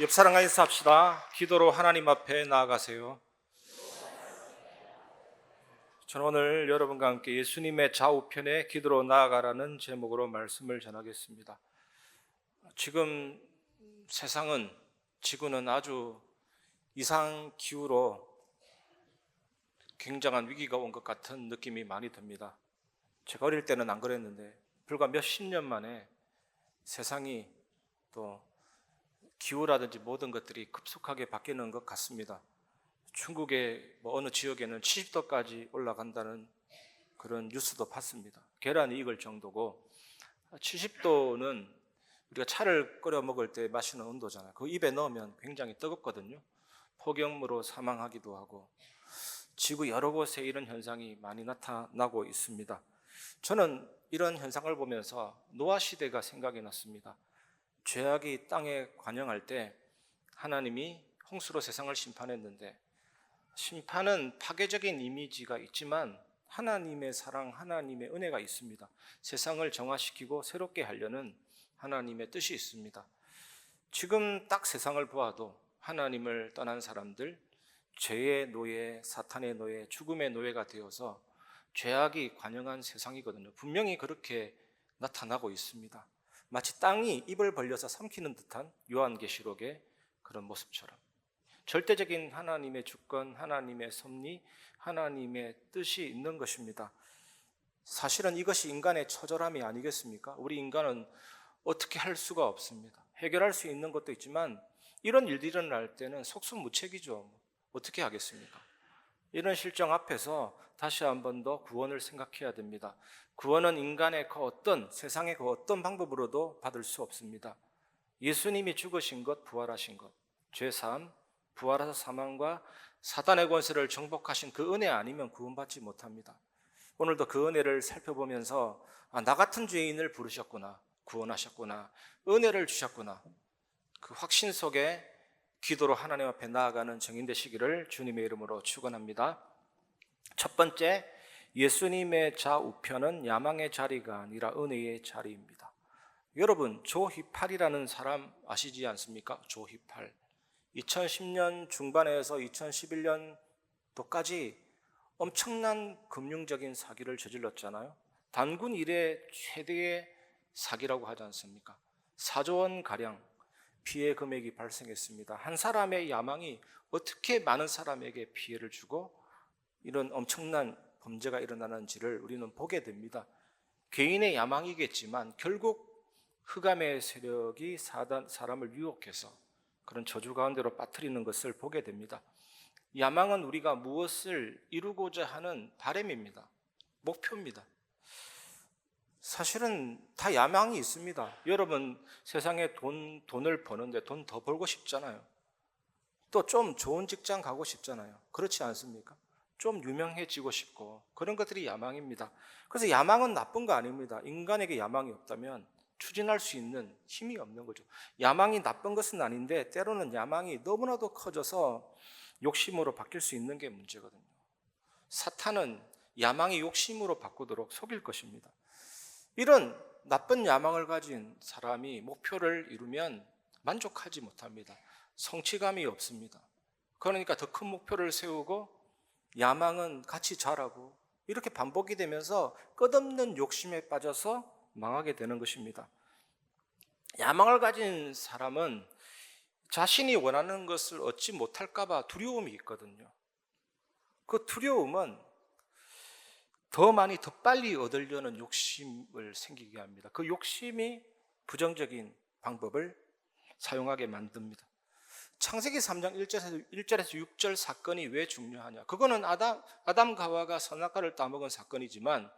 옆 사람과 인사합시다. 기도로 하나님 앞에 나아가세요. 저는 오늘 여러분과 함께 예수님의 좌우편에 기도로 나아가라는 제목으로 말씀을 전하겠습니다. 지금 세상은, 지구는 아주 이상 기후로 굉장한 위기가 온 것 같은 느낌이 많이 듭니다. 제가 어릴 때는 안 그랬는데 불과 몇십 년 만에 세상이 또 기후라든지 모든 것들이 급속하게 바뀌는 것 같습니다. 중국의 어느 지역에는 70도까지 올라간다는 그런 뉴스도 봤습니다. 계란이 익을 정도고, 70도는 우리가 차를 끓여 먹을 때 마시는 온도잖아요. 그 입에 넣으면 굉장히 뜨겁거든요. 폭염으로 사망하기도 하고, 지구 여러 곳에 이런 현상이 많이 나타나고 있습니다. 저는 이런 현상을 보면서 노아 시대가 생각이 났습니다. 죄악이 땅에 관영할 때 하나님이 홍수로 세상을 심판했는데, 심판은 파괴적인 이미지가 있지만 하나님의 사랑, 하나님의 은혜가 있습니다. 세상을 정화시키고 새롭게 하려는 하나님의 뜻이 있습니다. 지금 딱 세상을 보아도 하나님을 떠난 사람들, 죄의 노예, 사탄의 노예, 죽음의 노예가 되어서 죄악이 관영한 세상이거든요. 분명히 그렇게 나타나고 있습니다. 마치 땅이 입을 벌려서 삼키는 듯한 요한계시록의 그런 모습처럼 절대적인 하나님의 주권, 하나님의 섭리, 하나님의 뜻이 있는 것입니다. 사실은 이것이 인간의 처절함이 아니겠습니까? 우리 인간은 어떻게 할 수가 없습니다. 해결할 수 있는 것도 있지만 이런 일들이 일어날 때는 속수무책이죠. 어떻게 하겠습니까? 이런 실정 앞에서 다시 한 번 더 구원을 생각해야 됩니다. 구원은 인간의 그 어떤, 세상의 그 어떤 방법으로도 받을 수 없습니다. 예수님이 죽으신 것, 부활하신 것, 죄사함, 부활하사 사망과 사단의 권세를 정복하신 그 은혜 아니면 구원받지 못합니다. 오늘도 그 은혜를 살펴보면서 나 같은 죄인을 부르셨구나, 구원하셨구나, 은혜를 주셨구나, 그 확신 속에 기도로 하나님 앞에 나아가는 정인 되시기를 주님의 이름으로 축원합니다. 첫 번째, 예수님의 좌우편은 야망의 자리가 아니라 은혜의 자리입니다. 여러분, 조희팔이라는 사람 아시지 않습니까? 조희팔. 2010년 중반에서 2011년도까지 엄청난 금융적인 사기를 저질렀잖아요. 단군 이래 최대의 사기라고 하지 않습니까? 4조 원 가량 피해 금액이 발생했습니다. 한 사람의 야망이 어떻게 많은 사람에게 피해를 주고 이런 엄청난 범죄가 일어나는지를 우리는 보게 됩니다. 개인의 야망이겠지만 결국 흑암의 세력이 사람을 유혹해서 그런 저주 가운데로 빠뜨리는 것을 보게 됩니다. 야망은 우리가 무엇을 이루고자 하는 바람입니다. 목표입니다. 사실은 다 야망이 있습니다. 여러분, 세상에 돈을 버는데 돈 더 벌고 싶잖아요. 또 좀 좋은 직장 가고 싶잖아요. 그렇지 않습니까? 좀 유명해지고 싶고, 그런 것들이 야망입니다. 그래서 야망은 나쁜 거 아닙니다. 인간에게 야망이 없다면 추진할 수 있는 힘이 없는 거죠. 야망이 나쁜 것은 아닌데 때로는 야망이 너무나도 커져서 욕심으로 바뀔 수 있는 게 문제거든요. 사탄은 야망이 욕심으로 바꾸도록 속일 것입니다. 이런 나쁜 야망을 가진 사람이 목표를 이루면 만족하지 못합니다. 성취감이 없습니다. 그러니까 더 큰 목표를 세우고 야망은 같이 자라고 이렇게 반복이 되면서 끝없는 욕심에 빠져서 망하게 되는 것입니다. 야망을 가진 사람은 자신이 원하는 것을 얻지 못할까 봐 두려움이 있거든요. 그 두려움은 더 많이 더 빨리 얻으려는 욕심을 생기게 합니다. 그 욕심이 부정적인 방법을 사용하게 만듭니다. 창세기 3장 1절에서 6절 사건이 왜 중요하냐? 그거는 아담과 하와가 선악과를 따먹은 사건이지만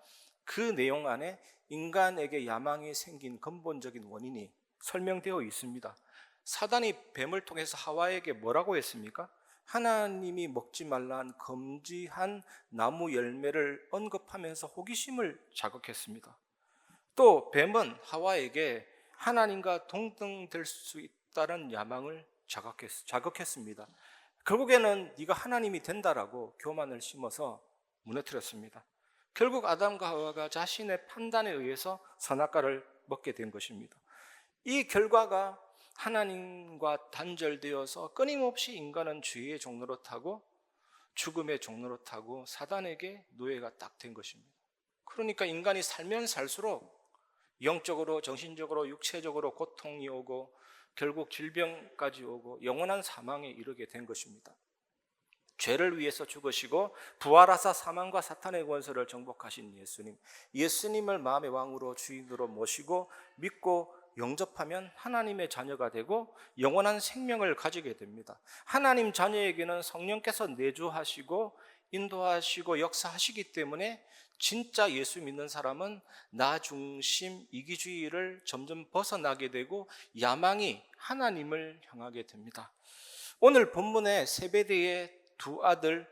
그 내용 안에 인간에게 야망이 생긴 근본적인 원인이 설명되어 있습니다. 사단이 뱀을 통해서 하와에게 뭐라고 했습니까? 하나님이 먹지 말란 금지한 나무 열매를 언급하면서 호기심을 자극했습니다. 또 뱀은 하와에게 하나님과 동등될 수 있다는 야망을 자극했습니다. 결국에는 네가 하나님이 된다라고 교만을 심어서 무너뜨렸습니다. 결국 아담과 하와가 자신의 판단에 의해서 선악과를 먹게 된 것입니다. 이 결과가 하나님과 단절되어서 끊임없이 인간은 죄의 종로로 타고 죽음의 종로로 타고 사단에게 노예가 딱 된 것입니다. 그러니까 인간이 살면 살수록 영적으로, 정신적으로, 육체적으로 고통이 오고 결국 질병까지 오고 영원한 사망에 이르게 된 것입니다. 죄를 위해서 죽으시고 부활하사 사망과 사탄의 권세를 정복하신 예수님, 예수님을 마음의 왕으로 주인으로 모시고 믿고 영접하면 하나님의 자녀가 되고 영원한 생명을 가지게 됩니다. 하나님 자녀에게는 성령께서 내주하시고 인도하시고 역사하시기 때문에 진짜 예수 믿는 사람은 나 중심 이기주의를 점점 벗어나게 되고 야망이 하나님을 향하게 됩니다. 오늘 본문에 세베대의 두 아들의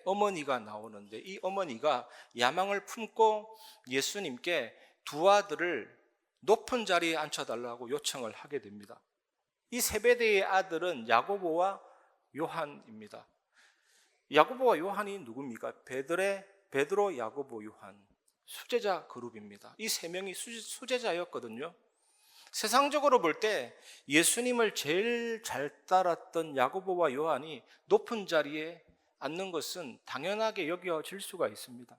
어머니가 나오는데 이 어머니가 야망을 품고 예수님께 두 아들을 높은 자리에 앉혀달라고 요청을 하게 됩니다. 이 세베대의 아들은 야고보와 요한입니다. 야고보와 요한이 누굽니까? 베드로, 야고보, 요한, 수제자 그룹입니다. 이 세 명이 수제자였거든요. 세상적으로 볼 때 예수님을 제일 잘 따랐던 야고보와 요한이 높은 자리에 앉는 것은 당연하게 여겨질 수가 있습니다.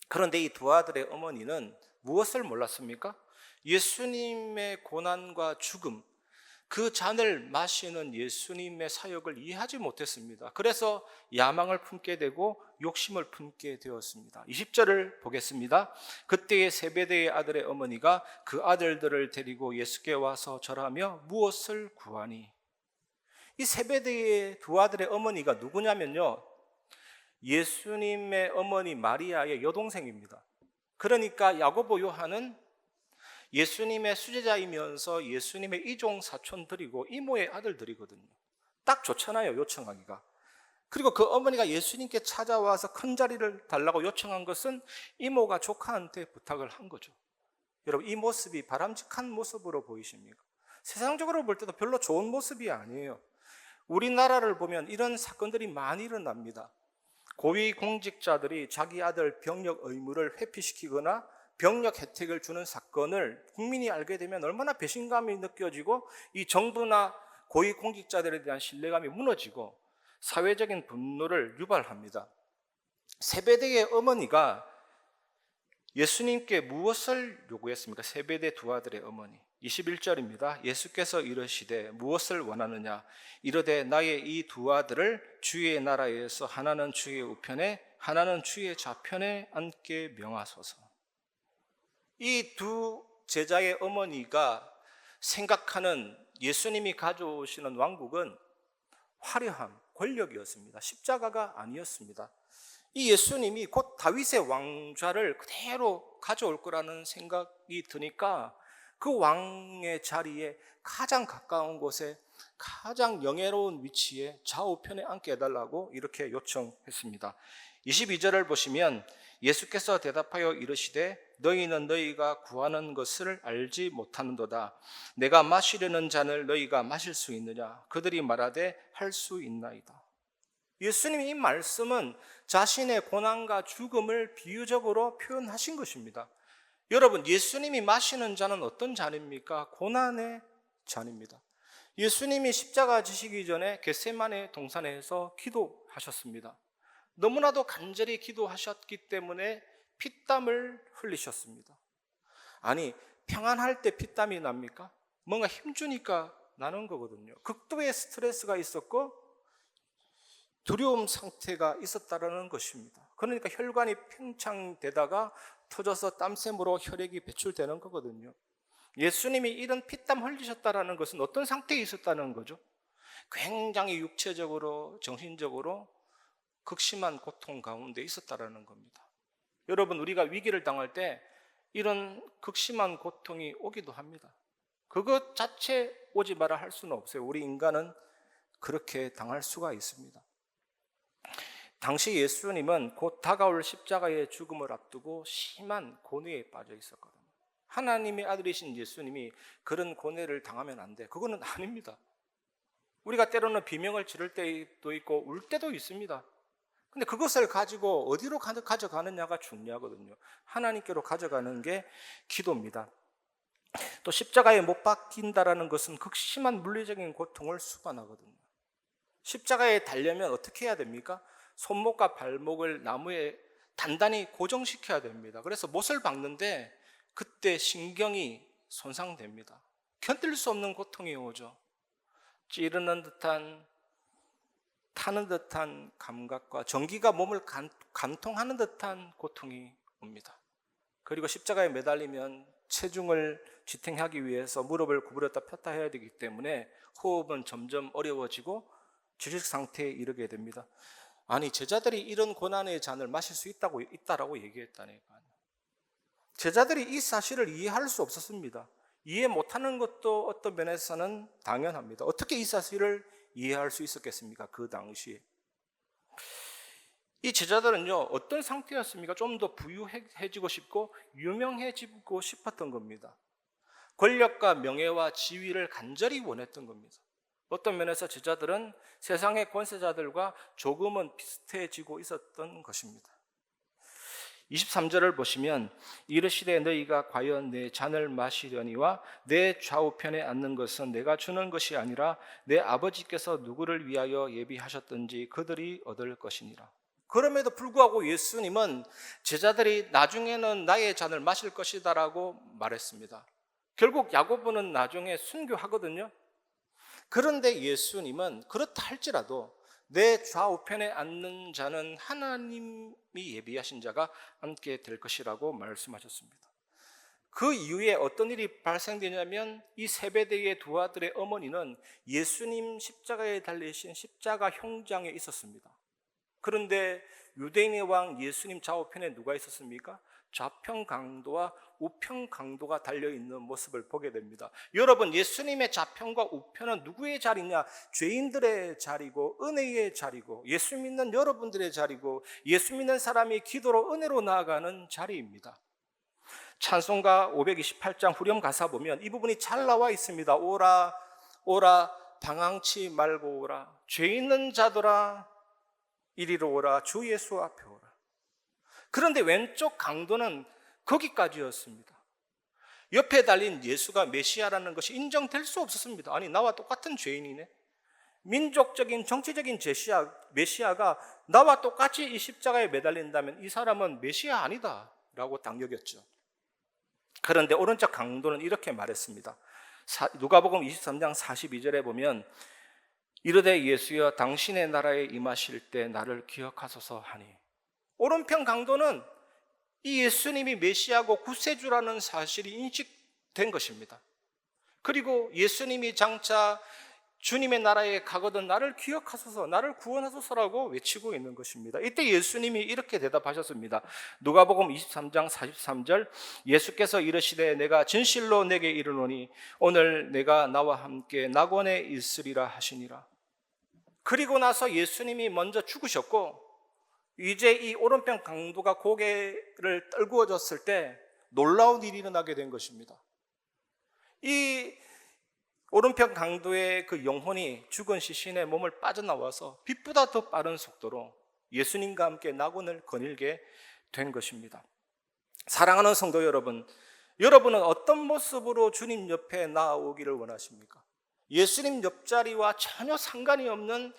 그런데 이 두 아들의 어머니는 무엇을 몰랐습니까? 예수님의 고난과 죽음, 그 잔을 마시는 예수님의 사역을 이해하지 못했습니다. 그래서 야망을 품게 되고 욕심을 품게 되었습니다. 20절을 보겠습니다. 그때의 세베대의 아들의 어머니가 그 아들들을 데리고 예수께 와서 절하며 무엇을 구하니? 이 세베대의 두 아들의 어머니가 누구냐면요, 예수님의 어머니 마리아의 여동생입니다. 그러니까 야고보, 요한은 예수님의 수제자이면서 예수님의 이종 사촌들이고 이모의 아들들이거든요. 딱 좋잖아요, 요청하기가. 그리고 그 어머니가 예수님께 찾아와서 큰 자리를 달라고 요청한 것은 이모가 조카한테 부탁을 한 거죠. 여러분, 이 모습이 바람직한 모습으로 보이십니까? 세상적으로 볼 때도 별로 좋은 모습이 아니에요. 우리나라를 보면 이런 사건들이 많이 일어납니다. 고위공직자들이 자기 아들 병력 의무를 회피시키거나 병력 혜택을 주는 사건을 국민이 알게 되면 얼마나 배신감이 느껴지고 이 정부나 고위공직자들에 대한 신뢰감이 무너지고 사회적인 분노를 유발합니다. 세베대의 어머니가 예수님께 무엇을 요구했습니까? 세베대 두 아들의 어머니. 21절입니다. 예수께서 이르시되 무엇을 원하느냐? 이르되 나의 이 두 아들을 주의 나라에서 하나는 주의 우편에 하나는 주의 좌편에 앉게 명하소서. 이 두 제자의 어머니가 생각하는 예수님이 가져오시는 왕국은 화려함, 권력이었습니다. 십자가가 아니었습니다. 이 예수님이 곧 다윗의 왕좌를 그대로 가져올 거라는 생각이 드니까 그 왕의 자리에 가장 가까운 곳에 가장 영예로운 위치에 좌우편에 앉게 해달라고 이렇게 요청했습니다. 22절을 보시면 예수께서 대답하여 이르시되 너희는 너희가 구하는 것을 알지 못하는도다. 내가 마시려는 잔을 너희가 마실 수 있느냐? 그들이 말하되 할 수 있나이다. 예수님이 이 말씀은 자신의 고난과 죽음을 비유적으로 표현하신 것입니다. 여러분, 예수님이 마시는 잔은 어떤 잔입니까? 고난의 잔입니다. 예수님이 십자가 지시기 전에 겟세마네 동산에서 기도하셨습니다. 너무나도 간절히 기도하셨기 때문에 피땀을 흘리셨습니다. 아니, 평안할 때 피땀이 납니까? 뭔가 힘주니까 나는 거거든요. 극도의 스트레스가 있었고 두려움 상태가 있었다라는 것입니다. 그러니까 혈관이 팽창되다가 터져서 땀샘으로 혈액이 배출되는 거거든요. 예수님이 이런 피땀 흘리셨다라는 것은 어떤 상태에 있었다는 거죠? 굉장히 육체적으로, 정신적으로 극심한 고통 가운데 있었다라는 겁니다. 여러분, 우리가 위기를 당할 때 이런 극심한 고통이 오기도 합니다. 그것 자체 오지 마라 할 수는 없어요. 우리 인간은 그렇게 당할 수가 있습니다. 당시 예수님은 곧 다가올 십자가의 죽음을 앞두고 심한 고뇌에 빠져 있었거든요. 하나님의 아들이신 예수님이 그런 고뇌를 당하면 안 돼. 그거는 아닙니다. 우리가 때로는 비명을 지를 때도 있고 울 때도 있습니다. 근데 그것을 가지고 어디로 가져가느냐가 중요하거든요. 하나님께로 가져가는 게 기도입니다. 또 십자가에 못 박힌다라는 것은 극심한 물리적인 고통을 수반하거든요. 십자가에 달려면 어떻게 해야 됩니까? 손목과 발목을 나무에 단단히 고정시켜야 됩니다. 그래서 못을 박는데 그때 신경이 손상됩니다. 견딜 수 없는 고통이 오죠. 찌르는 듯한, 타는 듯한 감각과 전기가 몸을 감통하는 듯한 고통이 옵니다. 그리고 십자가에 매달리면 체중을 지탱하기 위해서 무릎을 구부렸다 폈다 해야 되기 때문에 호흡은 점점 어려워지고 질식 상태에 이르게 됩니다. 아니, 제자들이 이런 고난의 잔을 마실 수 있다라고 얘기했다니까요. 제자들이 이 사실을 이해할 수 없었습니다. 이해 못하는 것도 어떤 면에서는 당연합니다. 어떻게 이 사실을 이해할 수 있었겠습니까? 그 당시에. 이 제자들은요, 어떤 상태였습니까? 좀 더 부유해지고 싶고 유명해지고 싶었던 겁니다. 권력과 명예와 지위를 간절히 원했던 겁니다. 어떤 면에서 제자들은 세상의 권세자들과 조금은 비슷해지고 있었던 것입니다. 23절을 보시면 이르시되 너희가 과연 내 잔을 마시려니와 내 좌우편에 앉는 것은 내가 주는 것이 아니라 내 아버지께서 누구를 위하여 예비하셨든지 그들이 얻을 것이니라. 그럼에도 불구하고 예수님은 제자들이 나중에는 나의 잔을 마실 것이다라고 말했습니다. 결국 야고보는 나중에 순교하거든요. 그런데 예수님은 그렇다 할지라도 내 좌우편에 앉는 자는 하나님이 예비하신 자가 앉게 될 것이라고 말씀하셨습니다. 그 이후에 어떤 일이 발생되냐면 이 세베대의 두 아들의 어머니는 예수님 십자가에 달리신 십자가 형장에 있었습니다. 그런데 유대인의 왕 예수님 좌우편에 누가 있었습니까? 좌편 강도와 우편 강도가 달려있는 모습을 보게 됩니다. 여러분, 예수님의 좌편과 우편은 누구의 자리냐? 죄인들의 자리고 은혜의 자리고 예수 믿는 여러분들의 자리고 예수 믿는 사람이 기도로 은혜로 나아가는 자리입니다. 찬송가 528장 후렴 가사 보면 이 부분이 잘 나와 있습니다. 오라 오라 방황치 말고 오라 죄 있는 자들아 이리로 오라 주 예수 앞에 오라. 그런데 왼쪽 강도는 거기까지였습니다. 옆에 달린 예수가 메시아라는 것이 인정될 수 없었습니다. 아니, 나와 똑같은 죄인이네. 민족적인 정치적인 메시아가 나와 똑같이 이 십자가에 매달린다면 이 사람은 메시아 아니다 라고 딱 여겼죠. 그런데 오른쪽 강도는 이렇게 말했습니다. 누가복음 23장 42절에 보면 이르되 예수여 당신의 나라에 임하실 때 나를 기억하소서 하니. 오른편 강도는 이 예수님이 메시아고 구세주라는 사실이 인식된 것입니다. 그리고 예수님이 장차 주님의 나라에 가거든 나를 기억하소서, 나를 구원하소서라고 외치고 있는 것입니다. 이때 예수님이 이렇게 대답하셨습니다. 누가복음 23장 43절 예수께서 이르시되 내가 진실로 내게 이르노니 오늘 내가 나와 함께 낙원에 있으리라 하시니라. 그리고 나서 예수님이 먼저 죽으셨고 이제 이 오른편 강도가 고개를 떨구어졌을 때 놀라운 일이 일어나게 된 것입니다. 이 오른편 강도의 그 영혼이 죽은 시신의 몸을 빠져나와서 빛보다 더 빠른 속도로 예수님과 함께 낙원을 거닐게 된 것입니다. 사랑하는 성도 여러분, 여러분은 어떤 모습으로 주님 옆에 나아오기를 원하십니까? 예수님 옆자리와 전혀 상관이 없는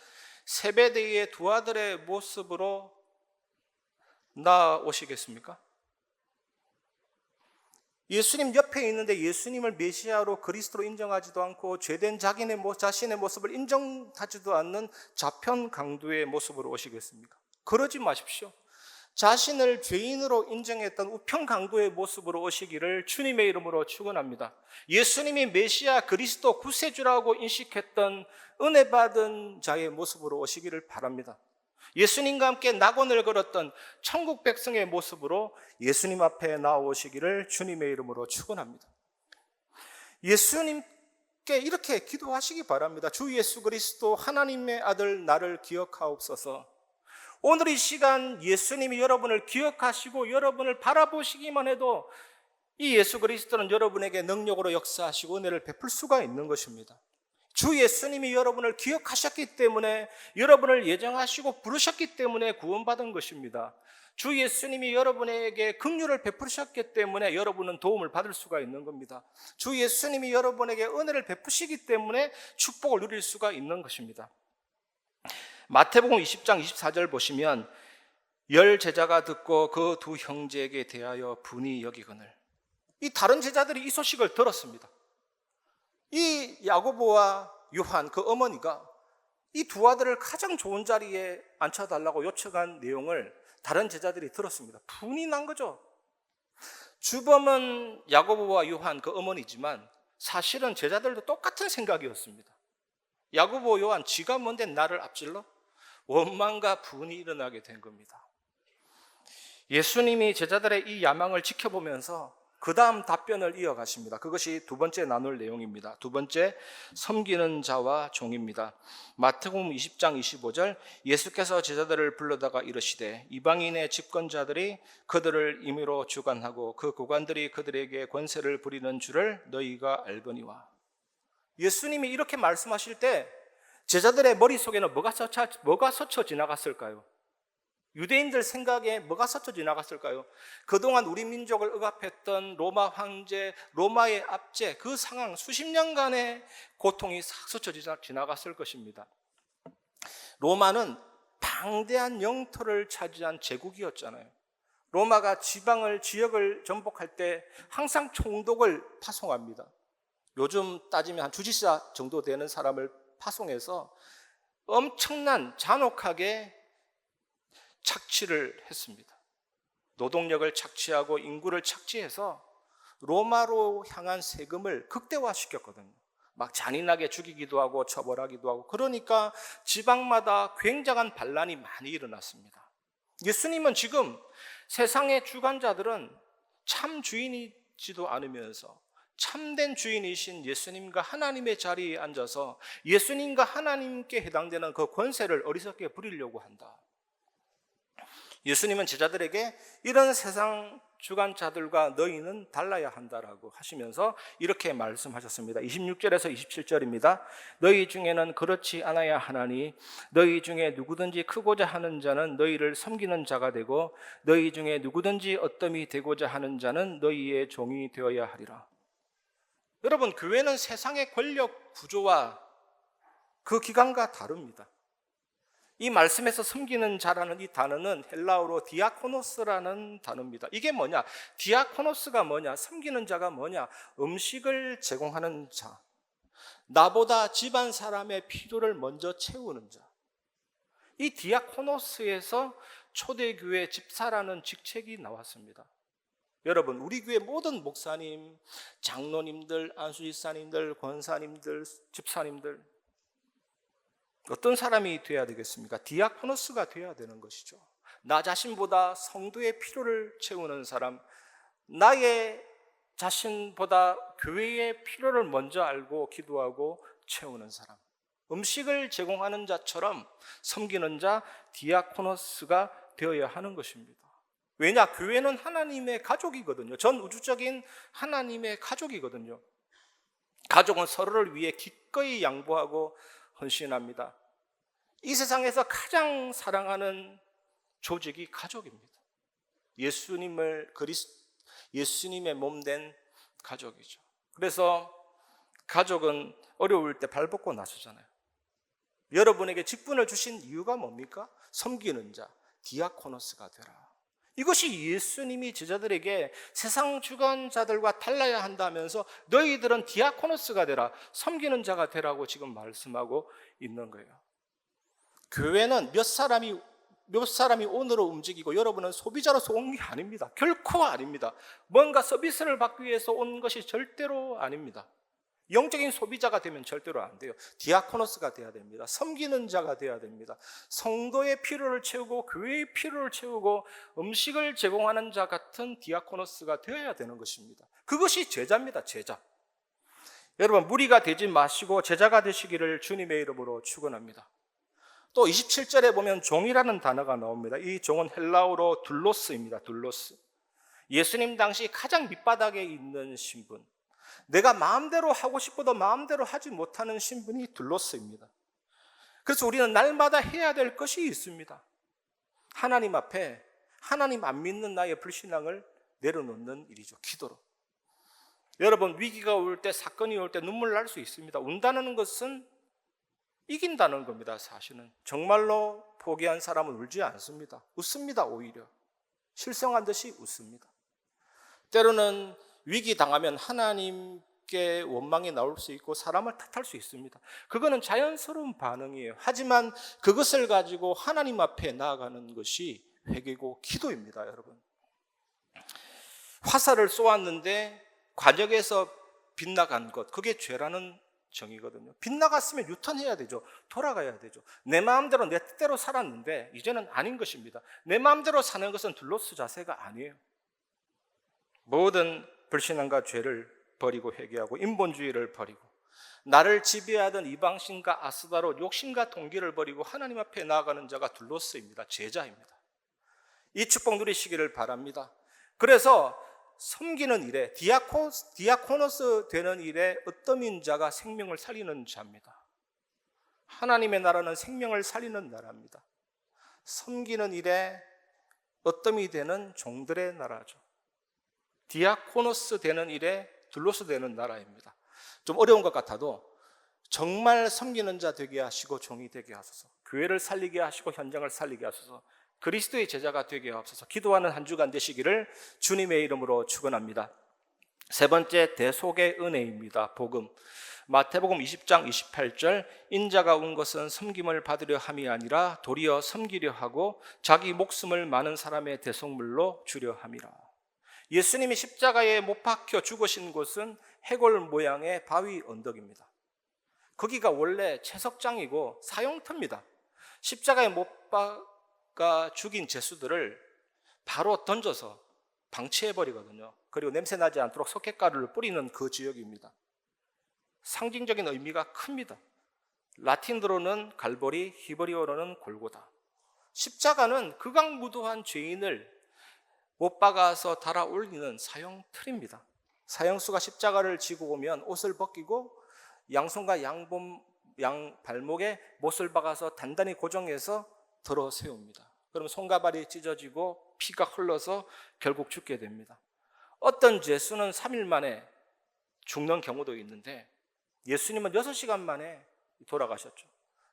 세베대의 두 아들의 모습으로 나아오시겠습니까? 예수님 옆에 있는데 예수님을 메시아로 그리스도로 인정하지도 않고 죄된 자신의 모습을 인정하지도 않는 좌편 강도의 모습으로 오시겠습니까? 그러지 마십시오. 자신을 죄인으로 인정했던 우편 강도의 모습으로 오시기를 주님의 이름으로 축원합니다. 예수님이 메시아 그리스도 구세주라고 인식했던 은혜 받은 자의 모습으로 오시기를 바랍니다. 예수님과 함께 낙원을 걸었던 천국 백성의 모습으로 예수님 앞에 나오시기를 주님의 이름으로 축원합니다. 예수님께 이렇게 기도하시기 바랍니다. 주 예수 그리스도 하나님의 아들 나를 기억하옵소서. 오늘 이 시간 예수님이 여러분을 기억하시고 여러분을 바라보시기만 해도 이 예수 그리스도는 여러분에게 능력으로 역사하시고 은혜를 베풀 수가 있는 것입니다. 주 예수님이 여러분을 기억하셨기 때문에, 여러분을 예정하시고 부르셨기 때문에 구원받은 것입니다. 주 예수님이 여러분에게 긍휼을 베푸셨기 때문에 여러분은 도움을 받을 수가 있는 겁니다. 주 예수님이 여러분에게 은혜를 베푸시기 때문에 축복을 누릴 수가 있는 것입니다. 마태복음 20장 24절 보시면, 열 제자가 듣고 그 두 형제에게 대하여 분이 여기거늘. 이 다른 제자들이 이 소식을 들었습니다. 이 야고보와 요한, 그 어머니가 이 두 아들을 가장 좋은 자리에 앉혀달라고 요청한 내용을 다른 제자들이 들었습니다. 분이 난 거죠. 주범은 야고보와 요한, 그 어머니지만 사실은 제자들도 똑같은 생각이었습니다. 야고보, 요한, 지가 뭔데 나를 앞질러? 원망과 분이 일어나게 된 겁니다. 예수님이 제자들의 이 야망을 지켜보면서 그 다음 답변을 이어가십니다. 그것이 두 번째 나눌 내용입니다. 두 번째, 섬기는 자와 종입니다. 마태복음 20장 25절, 예수께서 제자들을 불러다가 이르시되 이방인의 집권자들이 그들을 임의로 주관하고 그 고관들이 그들에게 권세를 부리는 줄을 너희가 알거니와. 예수님이 이렇게 말씀하실 때 제자들의 머릿속에는 뭐가 스쳐 지나갔을까요? 유대인들 생각에 뭐가 스쳐 지나갔을까요? 그동안 우리 민족을 억압했던 로마 황제, 로마의 압제, 그 상황, 수십 년간의 고통이 싹 스쳐 지나갔을 것입니다. 로마는 방대한 영토를 차지한 제국이었잖아요. 로마가 지역을 정복할 때 항상 총독을 파송합니다. 요즘 따지면 한 주지사 정도 되는 사람을 파송해서 엄청난 잔혹하게 착취를 했습니다. 노동력을 착취하고 인구를 착취해서 로마로 향한 세금을 극대화시켰거든요. 막 잔인하게 죽이기도 하고 처벌하기도 하고, 그러니까 지방마다 굉장한 반란이 많이 일어났습니다. 예수님은 지금 세상의 주관자들은 참 주인이지도 않으면서 참된 주인이신 예수님과 하나님의 자리에 앉아서 예수님과 하나님께 해당되는 그 권세를 어리석게 부리려고 한다. 예수님은 제자들에게 이런 세상 주관자들과 너희는 달라야 한다라고 하시면서 이렇게 말씀하셨습니다. 26절에서 27절입니다. 너희 중에는 그렇지 않아야 하나니 너희 중에 누구든지 크고자 하는 자는 너희를 섬기는 자가 되고 너희 중에 누구든지 어떠미 되고자 하는 자는 너희의 종이 되어야 하리라. 여러분, 교회는 세상의 권력 구조와 그 기관과 다릅니다. 이 말씀에서 섬기는 자라는 이 단어는 헬라어로 디아코노스라는 단어입니다. 이게 뭐냐? 디아코노스가 뭐냐? 섬기는 자가 뭐냐? 음식을 제공하는 자, 나보다 집안 사람의 필요를 먼저 채우는 자. 이 디아코노스에서 초대교회 집사라는 직책이 나왔습니다. 여러분, 우리 교회 모든 목사님, 장로님들, 안수집사님들, 권사님들, 집사님들, 어떤 사람이 돼야 되겠습니까? 디아코노스가 돼야 되는 것이죠. 나 자신보다 성도의 필요를 채우는 사람, 나의 자신보다 교회의 필요를 먼저 알고 기도하고 채우는 사람, 음식을 제공하는 자처럼 섬기는 자, 디아코노스가 되어야 하는 것입니다. 왜냐? 교회는 하나님의 가족이거든요. 전 우주적인 하나님의 가족이거든요. 가족은 서로를 위해 기꺼이 양보하고 헌신합니다. 이 세상에서 가장 사랑하는 조직이 가족입니다. 예수님의 몸된 가족이죠. 그래서 가족은 어려울 때 발벗고 나서잖아요. 여러분에게 직분을 주신 이유가 뭡니까? 섬기는 자, 디아코노스가 되라. 이것이 예수님이 제자들에게 세상 주관자들과 달라야 한다면서 너희들은 디아코노스가 되라, 섬기는 자가 되라고 지금 말씀하고 있는 거예요. 교회는 몇 사람이 온으로 움직이고 여러분은 소비자로서 온 게 아닙니다. 결코 아닙니다. 뭔가 서비스를 받기 위해서 온 것이 절대로 아닙니다. 영적인 소비자가 되면 절대로 안 돼요. 디아코노스가 돼야 됩니다. 섬기는 자가 돼야 됩니다. 성도의 필요를 채우고 교회의 필요를 채우고 음식을 제공하는 자 같은 디아코노스가 되어야 되는 것입니다. 그것이 제자입니다. 제자. 여러분, 무리가 되지 마시고 제자가 되시기를 주님의 이름으로 축원합니다. 또 27절에 보면 종이라는 단어가 나옵니다. 이 종은 헬라어로 둘로스입니다. 둘로스. 예수님 당시 가장 밑바닥에 있는 신분, 내가 마음대로 하고 싶어도 마음대로 하지 못하는 신분이 둘러싸입니다. 그래서 우리는 날마다 해야 될 것이 있습니다. 하나님 앞에 하나님 안 믿는 나의 불신앙을 내려놓는 일이죠. 기도로. 여러분, 위기가 올 때, 사건이 올 때 눈물 날 수 있습니다. 운다는 것은 이긴다는 겁니다. 사실은 정말로 포기한 사람은 울지 않습니다. 웃습니다. 오히려 실성한 듯이 웃습니다. 때로는 위기 당하면 하나님께 원망이 나올 수 있고 사람을 탓할 수 있습니다. 그거는 자연스러운 반응이에요. 하지만 그것을 가지고 하나님 앞에 나아가는 것이 회개고 기도입니다. 여러분, 화살을 쏘았는데 관역에서 빗나간 것, 그게 죄라는 정의거든요. 빗나갔으면 유턴해야 되죠. 돌아가야 되죠. 내 마음대로 내 뜻대로 살았는데 이제는 아닌 것입니다. 내 마음대로 사는 것은 둘로스 자세가 아니에요. 모든 불신앙과 죄를 버리고 회개하고 인본주의를 버리고 나를 지배하던 이방신과 아스다로 욕심과 동기를 버리고 하나님 앞에 나아가는 자가 둘로스입니다. 제자입니다. 이 축복 누리시기를 바랍니다. 그래서 섬기는 일에 디아코노스 되는 일에 어떠민 자가 생명을 살리는 자입니다. 하나님의 나라는 생명을 살리는 나라입니다. 섬기는 일에 어떠미 되는 종들의 나라죠. 디아코노스 되는 일에 둘로스 되는 나라입니다. 좀 어려운 것 같아도 정말 섬기는 자 되게 하시고 종이 되게 하소서, 교회를 살리게 하시고 현장을 살리게 하소서, 그리스도의 제자가 되게 하옵소서. 기도하는 한 주간 되시기를 주님의 이름으로 축원합니다. 세 번째, 대속의 은혜입니다. 복음. 마태복음 20장 28절, 인자가 온 것은 섬김을 받으려 함이 아니라 도리어 섬기려 하고 자기 목숨을 많은 사람의 대속물로 주려 함이라. 예수님이 십자가에 못 박혀 죽으신 곳은 해골 모양의 바위 언덕입니다. 거기가 원래 채석장이고 사용터입니다. 십자가에 못 박아 죽인 죄수들을 바로 던져서 방치해버리거든요. 그리고 냄새 나지 않도록 석회가루를 뿌리는 그 지역입니다. 상징적인 의미가 큽니다. 라틴어로는 갈보리, 히브리어로는 골고다. 십자가는 극악무도한 죄인을 못 박아서 달아 올리는 사형 틀입니다. 사형수가 십자가를 지고 오면 옷을 벗기고 양손과 양 발목에 못을 박아서 단단히 고정해서 들어 세웁니다. 그럼 손과 발이 찢어지고 피가 흘러서 결국 죽게 됩니다. 어떤 죄수는 3일 만에 죽는 경우도 있는데 예수님은 6시간 만에 돌아가셨죠.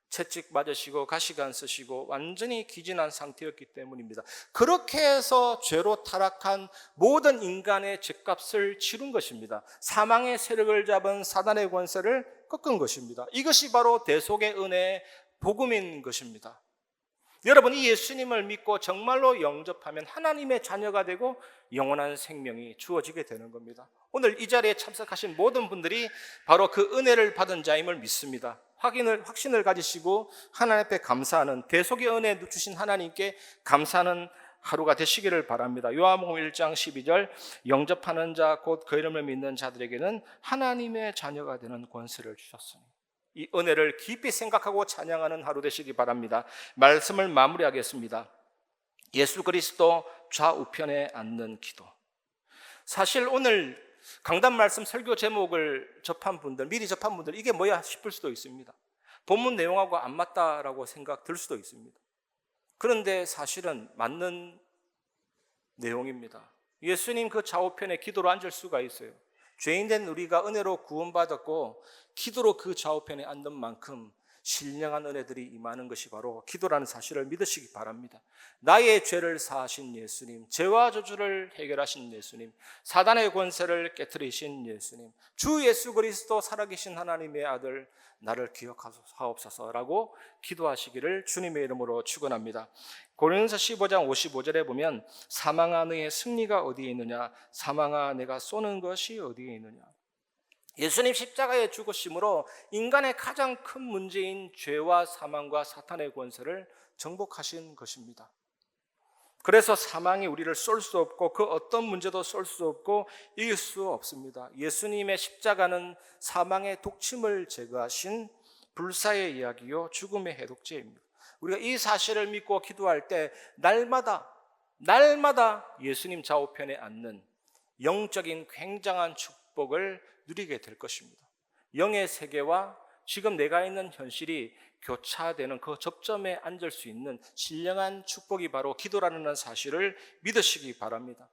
채찍 맞으시고 가시관 쓰시고 완전히 기진한 상태였기 때문입니다. 그렇게 해서 죄로 타락한 모든 인간의 죄값을 치른 것입니다. 사망의 세력을 잡은 사단의 권세를 꺾은 것입니다. 이것이 바로 대속의 은혜의 복음인 것입니다. 여러분, 이 예수님을 믿고 정말로 영접하면 하나님의 자녀가 되고 영원한 생명이 주어지게 되는 겁니다. 오늘 이 자리에 참석하신 모든 분들이 바로 그 은혜를 받은 자임을 믿습니다. 확신을 가지시고 하나님 앞에 감사하는, 대속의 은혜 주신 하나님께 감사하는 하루가 되시기를 바랍니다. 요한복음 1장 12절, 영접하는 자 곧 그 이름을 믿는 자들에게는 하나님의 자녀가 되는 권세를 주셨으니, 이 은혜를 깊이 생각하고 찬양하는 하루 되시기 바랍니다. 말씀을 마무리하겠습니다. 예수 그리스도 좌우편에 앉는 기도. 사실 오늘 강단 말씀 설교 제목을 미리 접한 분들 이게 뭐야 싶을 수도 있습니다. 본문 내용하고 안 맞다라고 생각 들 수도 있습니다. 그런데 사실은 맞는 내용입니다. 예수님 그 좌우편에 기도로 앉을 수가 있어요. 죄인된 우리가 은혜로 구원받았고 기도로 그 좌우편에 앉는 만큼 신령한 은혜들이 임하는 것이 바로 기도라는 사실을 믿으시기 바랍니다. 나의 죄를 사하신 예수님, 죄와 저주를 해결하신 예수님, 사단의 권세를 깨트리신 예수님, 주 예수 그리스도 살아계신 하나님의 아들, 나를 기억하옵소서라고 기도하시기를 주님의 이름으로 축원합니다. 고린도서 15장 55절에 보면 사망아 너의 승리가 어디에 있느냐, 사망아 내가 쏘는 것이 어디에 있느냐. 예수님 십자가에 죽으심으로 인간의 가장 큰 문제인 죄와 사망과 사탄의 권세를 정복하신 것입니다. 그래서 사망이 우리를 쏠 수 없고 그 어떤 문제도 쏠 수 없고 이길 수 없습니다. 예수님의 십자가는 사망의 독침을 제거하신 불사의 이야기요 죽음의 해독제입니다. 우리가 이 사실을 믿고 기도할 때 날마다 예수님 좌우편에 앉는 영적인 굉장한 축복, 축복을 누리게 될 것입니다. 영의 세계와 지금 내가 있는 현실이 교차되는 그 접점에 앉을 수 있는 신령한 축복이 바로 기도라는 사실을 믿으시기 바랍니다.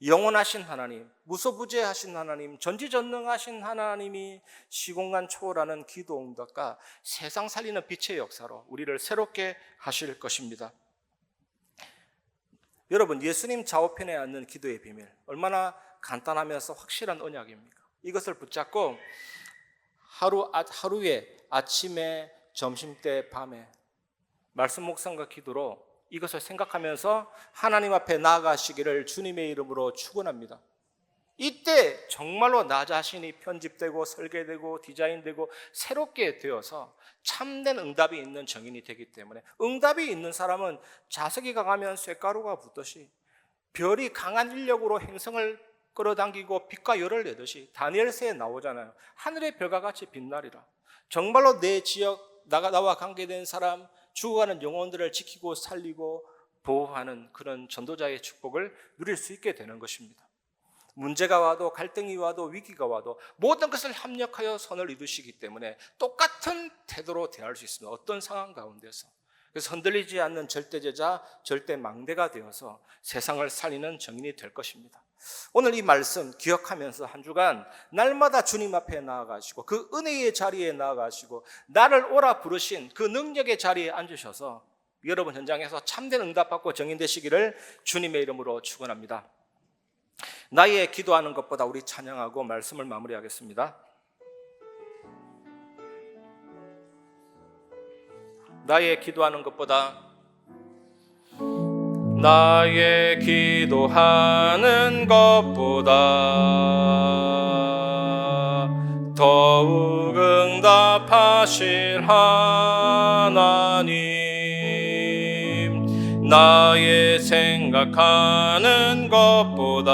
영원하신 하나님, 무소부재하신 하나님, 전지전능하신 하나님이 시공간 초월하는 기도 응답과 세상 살리는 빛의 역사로 우리를 새롭게 하실 것입니다. 여러분, 예수님 좌우편에 앉는 기도의 비밀, 얼마나 간단하면서 확실한 언약입니까? 이것을 붙잡고 하루에 아침에, 점심때, 밤에 말씀 묵상과 기도로 이것을 생각하면서 하나님 앞에 나아가시기를 주님의 이름으로 축원합니다. 이때 정말로 나 자신이 편집되고 설계되고 디자인되고 새롭게 되어서 참된 응답이 있는 정인이 되기 때문에, 응답이 있는 사람은 자석이 강하면 쇳가루가 붙듯이 별이 강한 인력으로 행성을 끌어당기고 빛과 열을 내듯이 다니엘서에 나오잖아요. 하늘의 별과 같이 빛나리라. 정말로 내 지역, 나와 관계된 사람, 죽어가는 영혼들을 지키고 살리고 보호하는 그런 전도자의 축복을 누릴 수 있게 되는 것입니다. 문제가 와도, 갈등이 와도, 위기가 와도 모든 것을 협력하여 선을 이루시기 때문에 똑같은 태도로 대할 수 있습니다. 어떤 상황 가운데서. 그래서 흔들리지 않는 절대제자, 절대망대가 되어서 세상을 살리는 정인이 될 것입니다. 오늘 이 말씀 기억하면서 한 주간 날마다 주님 앞에 나아가시고 그 은혜의 자리에 나아가시고 나를 오라 부르신 그 능력의 자리에 앉으셔서 여러분 현장에서 참된 응답받고 정인되시기를 주님의 이름으로 축원합니다. 나의 기도하는 것보다 우리 찬양하고 말씀을 마무리하겠습니다. 나의 기도하는 것보다, 나의 기도하는 것보다 더욱 응답하실 하나님, 나의 생각하는 것보다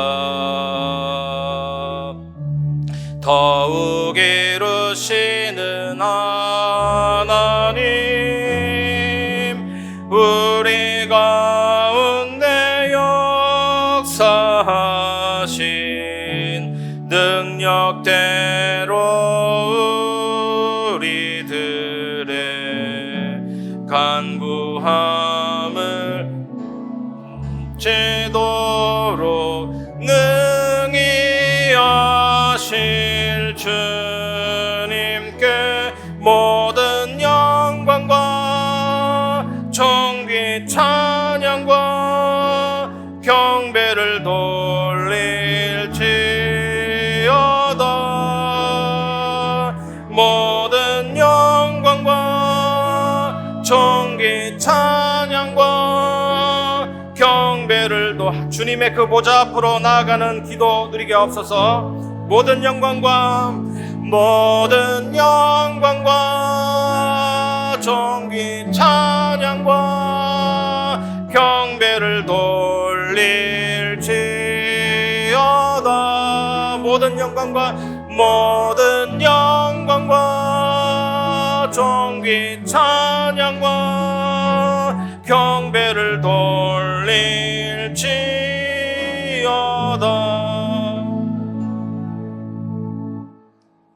더욱 이루시는 하나님, 우리 가운데 역사하신 능력대로 우리들의 간구함을 제도로 능히 하실 주님께 모든 영광과 존귀 찬양과 경배를 돌릴지어다. 모든 영광과 존귀 찬양과 경배를 주님의 그 보좌 앞으로 나아가는 기도 누리게 하옵소서. 모든 영광과 존귀 찬양과 경배를 돌릴지어다. 모든 영광과 존귀 찬양과 경배를 돌릴지어다.